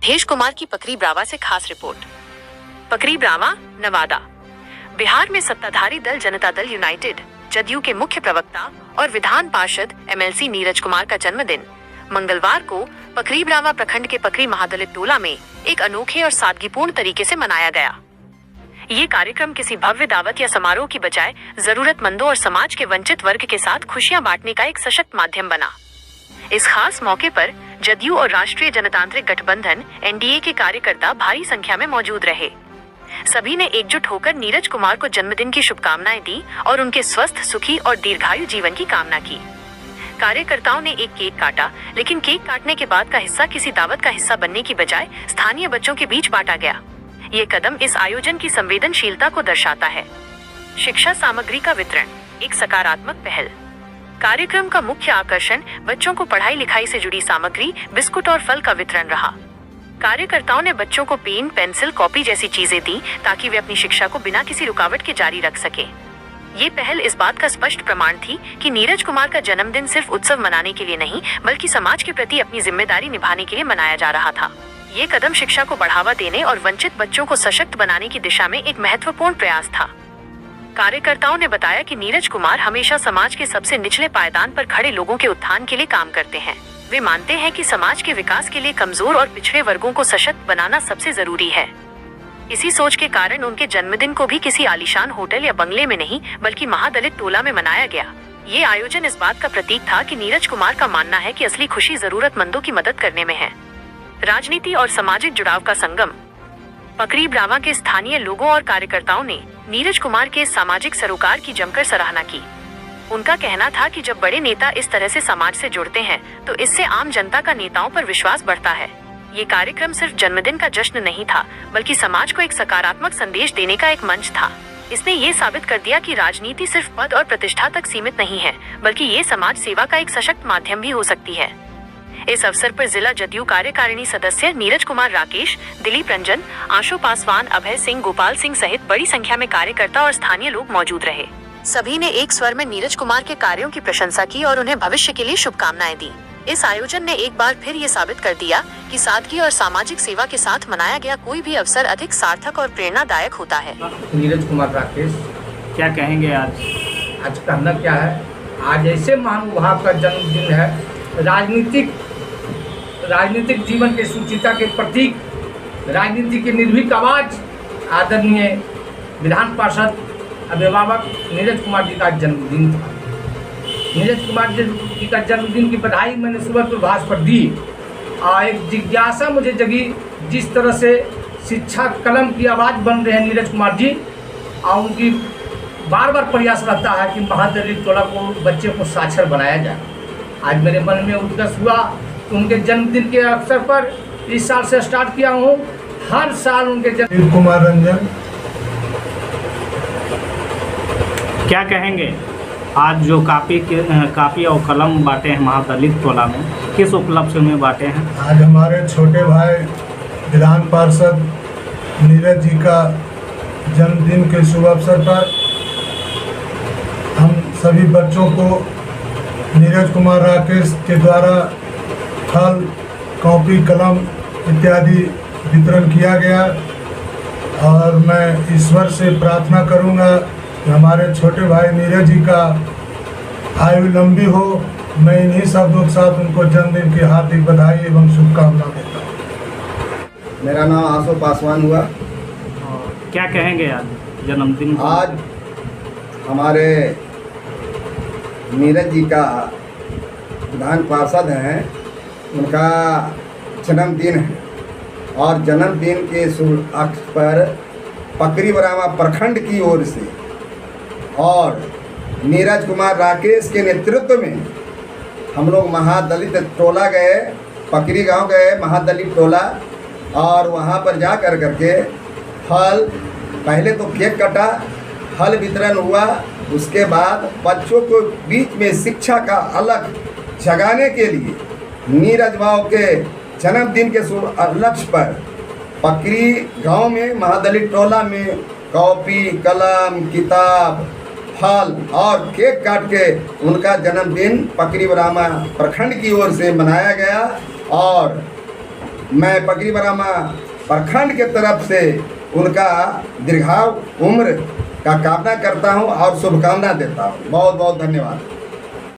महेश कुमार की पकरी ब्रावा से खास रिपोर्ट। पकरी ब्रावा, नवादा। बिहार में सत्ताधारी दल जनता दल यूनाइटेड जदयू के मुख्य प्रवक्ता और विधान पार्षद एमएलसी नीरज कुमार का जन्मदिन मंगलवार को पकरी ब्रावा प्रखंड के पकरी महादलित टोला में एक अनोखे और सादगीपूर्ण तरीके से मनाया गया। ये कार्यक्रम किसी भव्य दावत या समारोह की बजाय जरूरतमंदों और समाज के वंचित वर्ग के साथ खुशियां बांटने का एक सशक्त माध्यम बना। इस खास मौके पर जदयू और राष्ट्रीय जनतांत्रिक गठबंधन एनडीए के कार्यकर्ता भारी संख्या में मौजूद रहे। सभी ने एकजुट होकर नीरज कुमार को जन्मदिन की शुभकामनाएं दी और उनके स्वस्थ, सुखी और दीर्घायु जीवन की कामना की। कार्यकर्ताओं ने एक केक काटा, लेकिन केक काटने के बाद का हिस्सा किसी दावत का हिस्सा बनने की बजाय स्थानीय बच्चों के बीच बांटा गया। ये कदम इस आयोजन की संवेदनशीलता को दर्शाता है। शिक्षा सामग्री का वितरण, एक सकारात्मक पहल। कार्यक्रम का मुख्य आकर्षण बच्चों को पढ़ाई लिखाई से जुड़ी सामग्री, बिस्कुट और फल का वितरण रहा। कार्यकर्ताओं ने बच्चों को पेन, पेंसिल, कॉपी जैसी चीजें दी ताकि वे अपनी शिक्षा को बिना किसी रुकावट के जारी रख सके। ये पहल इस बात का स्पष्ट प्रमाण थी कि नीरज कुमार का जन्मदिन सिर्फ उत्सव मनाने के लिए नहीं, बल्कि समाज के प्रति अपनी जिम्मेदारी निभाने के लिए मनाया जा रहा था। ये कदम शिक्षा को बढ़ावा देने और वंचित बच्चों को सशक्त बनाने की दिशा में एक महत्वपूर्ण प्रयास था। कार्यकर्ताओं ने बताया कि नीरज कुमार हमेशा समाज के सबसे निचले पायदान पर खड़े लोगों के उत्थान के लिए काम करते हैं। वे मानते हैं कि समाज के विकास के लिए कमजोर और पिछड़े वर्गों को सशक्त बनाना सबसे जरूरी है। इसी सोच के कारण उनके जन्मदिन को भी किसी आलीशान होटल या बंगले में नहीं, बल्कि महादलित टोला में मनाया गया। ये आयोजन इस बात का प्रतीक था कि नीरज कुमार का मानना है कि असली खुशी जरूरतमंदों की मदद करने में है। राजनीति और सामाजिक जुड़ाव का संगम। पकरी ब्रावा के स्थानीय लोगों और कार्यकर्ताओं ने नीरज कुमार के सामाजिक सरोकार की जमकर सराहना की। उनका कहना था कि जब बड़े नेता इस तरह से समाज से जुड़ते हैं तो इससे आम जनता का नेताओं पर विश्वास बढ़ता है। ये कार्यक्रम सिर्फ जन्मदिन का जश्न नहीं था, बल्कि समाज को एक सकारात्मक संदेश देने का एक मंच था। इसने ये साबित कर दिया कि राजनीति सिर्फ पद और प्रतिष्ठा तक सीमित नहीं है, बल्कि ये समाज सेवा का एक सशक्त माध्यम भी हो सकती है। इस अवसर पर जिला जदयू कार्यकारिणी सदस्य नीरज कुमार राकेश, दिलीप रंजन, आशु पासवान, अभय सिंह, गोपाल सिंह सहित बड़ी संख्या में कार्यकर्ता और स्थानीय लोग मौजूद रहे। सभी ने एक स्वर में नीरज कुमार के कार्यों की प्रशंसा की और उन्हें भविष्य के लिए शुभकामनाएं दी। इस आयोजन ने एक बार फिर ये साबित कर दिया कि सादगी और सामाजिक सेवा के साथ मनाया गया कोई भी अवसर अधिक सार्थक और प्रेरणादायक होता है। नीरज कुमार राकेश, क्या कहेंगे आज कहना क्या है? आज ऐसे महानुभाव का जन्मदिन है। राजनीतिक जीवन के सुचिता के प्रतीक, राजनीति के निर्भीक आवाज, आदरणीय विधान पार्षद अभिभावक नीरज कुमार जी का जन्मदिन था। नीरज कुमार जी का जन्मदिन की बधाई मैंने सुबह प्रभास पर दी और एक जिज्ञासा मुझे जगी, जिस तरह से शिक्षा कलम की आवाज़ बन रहे हैं नीरज कुमार जी, और उनकी बार बार प्रयास रहता है कि महादलित टोला को, बच्चे को साक्षर बनाया जाए। आज मेरे मन में उत्कर्ष हुआ तो उनके जन्मदिन के अवसर पर इस साल से स्टार्ट किया हूँ। हर साल उनके दिलीप कुमार रंजन। क्या कहेंगे आज जो कापी और कलम बांटे हैं महादलित टोला में, किस उपलक्ष्य में बांटे हैं? आज हमारे छोटे भाई विधान पार्षद नीरज जी का जन्मदिन के शुभ अवसर पर हम सभी बच्चों को नीरज कुमार राकेश के द्वारा फल, कॉपी, कलम इत्यादि वितरण किया गया और मैं ईश्वर से प्रार्थना करूंगा कि हमारे छोटे भाई नीरज जी का आयु लंबी हो। मैं इन्हीं शब्दों के साथ उनको जन्मदिन की हार्दिक बधाई एवं शुभकामना देता हूँ। मेरा नाम आशु पासवान हुआ। क्या कहेंगे आज जन्मदिन? आज हमारे नीरज जी का विधान पार्षद हैं, उनका जन्मदिन है और जन्मदिन के शुभ अवसर पर पकरी ब्रावा प्रखंड की ओर से और नीरज कुमार राकेश के नेतृत्व में हम लोग महादलित टोला गए, पकरी गांव गए, महादलित टोला, और वहां पर जा कर करके फल, पहले तो केक कटा, फल वितरण हुआ। उसके बाद बच्चों को बीच में शिक्षा का अलग जगाने के लिए नीरज भाव के जन्मदिन के शुभ लक्ष्य पर पकरी गांव में महादलित टोला में कॉपी, कलम, किताब, फल और केक काट के उनका जन्मदिन पकरी ब्राह्मण प्रखंड की ओर से मनाया गया और मैं पकरी बरामा प्रखंड के तरफ से उनका दीर्घायु उम्र का कामना करता हूं और शुभकामना देता हूं। बहुत बहुत धन्यवाद।